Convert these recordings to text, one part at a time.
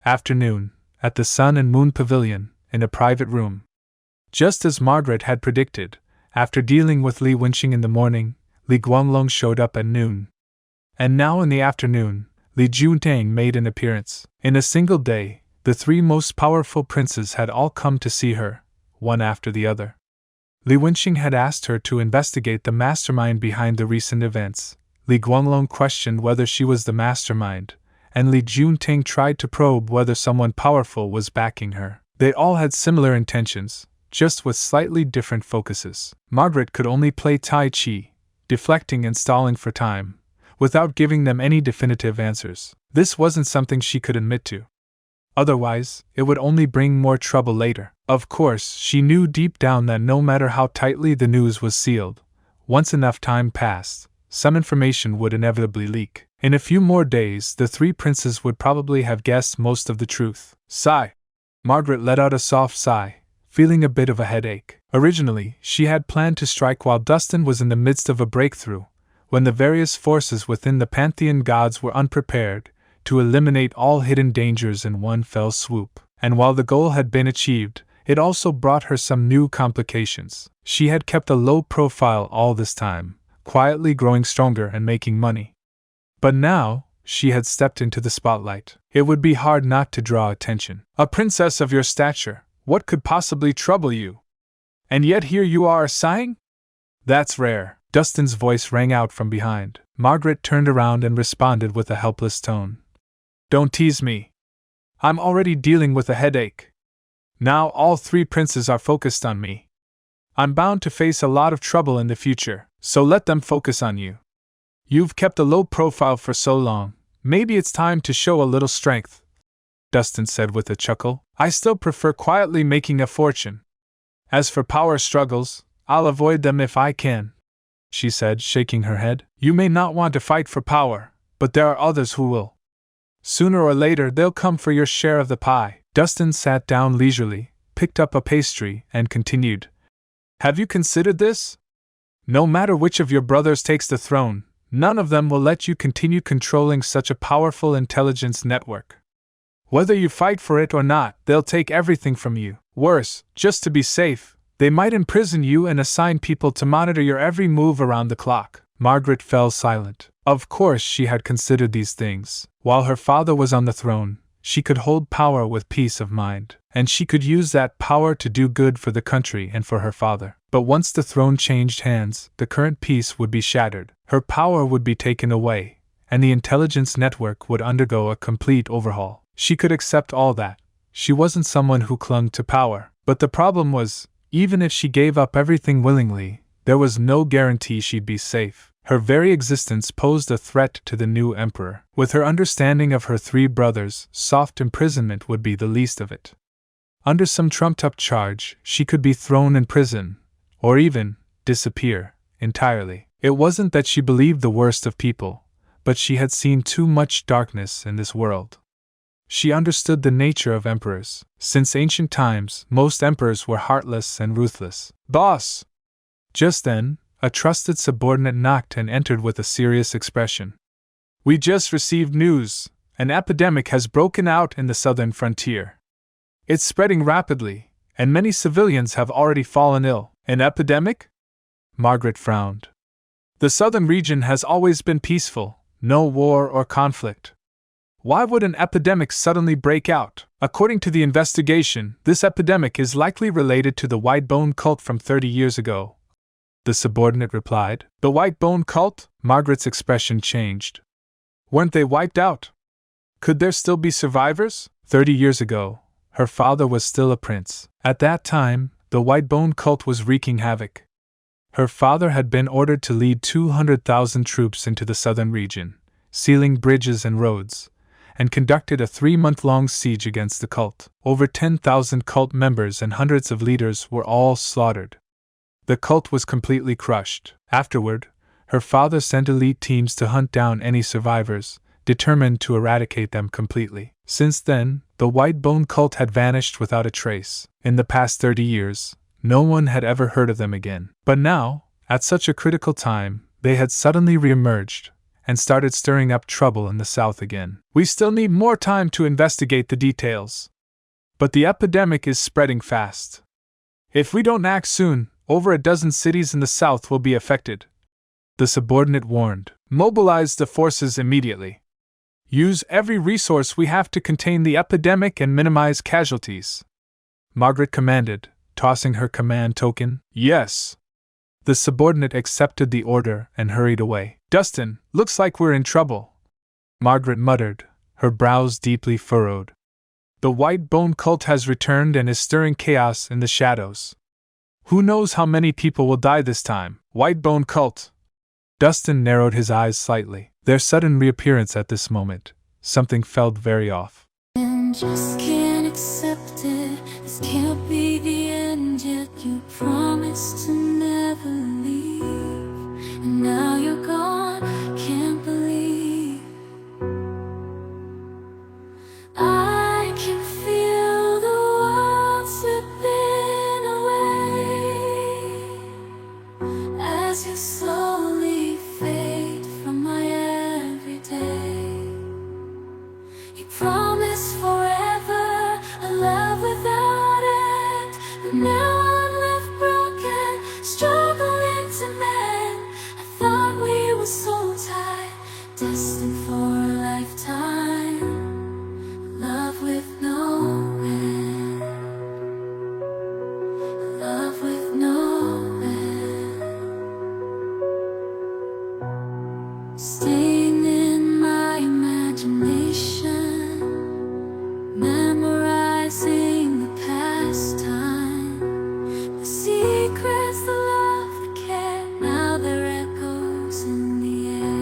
Afternoon, at the Sun and Moon Pavilion, in a private room. Just as Margaret had predicted, after dealing with Li Wenqing in the morning, Li Guanglong showed up at noon. And now in the afternoon, Li Juntang made an appearance. In a single day, the three most powerful princes had all come to see her, one after the other. Li Wenqing had asked her to investigate the mastermind behind the recent events. Li Guanglong questioned whether she was the mastermind, and Li Juntang tried to probe whether someone powerful was backing her. They all had similar intentions, just with slightly different focuses. Margaret could only play Tai Chi, deflecting and stalling for time, without giving them any definitive answers. This wasn't something she could admit to. Otherwise, it would only bring more trouble later. Of course, she knew deep down that no matter how tightly the news was sealed, once enough time passed, some information would inevitably leak. In a few more days, the three princes would probably have guessed most of the truth. Sigh. Margaret let out a soft sigh, feeling a bit of a headache. Originally, she had planned to strike while Dustin was in the midst of a breakthrough, when the various forces within the Pantheon gods were unprepared, to eliminate all hidden dangers in one fell swoop. And while the goal had been achieved, it also brought her some new complications. She had kept a low profile all this time, quietly growing stronger and making money. But now, she had stepped into the spotlight. It would be hard not to draw attention. A princess of your stature, what could possibly trouble you? And yet here you are sighing? That's rare. Dustin's voice rang out from behind. Margaret turned around and responded with a helpless tone. Don't tease me. I'm already dealing with a headache. Now all three princes are focused on me. I'm bound to face a lot of trouble in the future, so let them focus on you. You've kept a low profile for so long, maybe it's time to show a little strength, Dustin said with a chuckle. I still prefer quietly making a fortune. As for power struggles, I'll avoid them if I can, she said, shaking her head. You may not want to fight for power, but there are others who will. Sooner or later they'll come for your share of the pie. Dustin sat down leisurely, picked up a pastry, and continued. Have you considered this? No matter which of your brothers takes the throne, none of them will let you continue controlling such a powerful intelligence network. Whether you fight for it or not, they'll take everything from you. Worse, just to be safe, they might imprison you and assign people to monitor your every move around the clock. Margaret fell silent. Of course she had considered these things. While her father was on the throne, she could hold power with peace of mind, and she could use that power to do good for the country and for her father. But once the throne changed hands, the current peace would be shattered. Her power would be taken away, and the intelligence network would undergo a complete overhaul. She could accept all that. She wasn't someone who clung to power. But the problem was, even if she gave up everything willingly, there was no guarantee she'd be safe. Her very existence posed a threat to the new emperor. With her understanding of her three brothers, soft imprisonment would be the least of it. Under some trumped-up charge, she could be thrown in prison, or even disappear entirely. It wasn't that she believed the worst of people, but she had seen too much darkness in this world. She understood the nature of emperors. Since ancient times, most emperors were heartless and ruthless. Boss! Just then, a trusted subordinate knocked and entered with a serious expression. We just received news. An epidemic has broken out in the southern frontier. It's spreading rapidly, and many civilians have already fallen ill. An epidemic? Margaret frowned. The southern region has always been peaceful, no war or conflict. Why would an epidemic suddenly break out? According to the investigation, this epidemic is likely related to the White Bone cult from 30 years ago, the subordinate replied. The White Bone cult? Margaret's expression changed. Weren't they wiped out? Could there still be survivors? 30 years ago, her father was still a prince. At that time, the White Bone cult was wreaking havoc. Her father had been ordered to lead 200,000 troops into the southern region, sealing bridges and roads, and conducted a 3-month-long siege against the cult. Over 10,000 cult members and hundreds of leaders were all slaughtered. The cult was completely crushed. Afterward, her father sent elite teams to hunt down any survivors, determined to eradicate them completely. Since then, the White Bone cult had vanished without a trace. In the past 30 years, no one had ever heard of them again. But now, at such a critical time, they had suddenly reemerged, and started stirring up trouble in the south again. We still need more time to investigate the details. But the epidemic is spreading fast. If we don't act soon, over a dozen cities in the south will be affected. The subordinate warned. Mobilize the forces immediately. Use every resource we have to contain the epidemic and minimize casualties. Margaret commanded, tossing her command token. Yes. The subordinate accepted the order and hurried away. Dustin, looks like we're in trouble, Margaret muttered, her brows deeply furrowed. The White Bone cult has returned and is stirring chaos in the shadows. Who knows how many people will die this time? White Bone cult. Dustin narrowed his eyes slightly. Their sudden reappearance at this moment, something felt very off. And just can't accept it. This can't be the end yet. You promised to never leave, and now you're gone. Can't believe I can feel the world slipping away as you slowly fade from my everyday. You promised forever a love without end, but now I'm left broken, struggling to mend. I thought we were so tied, destined for a lifetime, love with no end, love with no end. Staying in my imagination, memorizing the past time, the secrets, the love, the care. Now they're echoes in the air.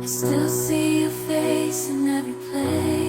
I still see your face in every place.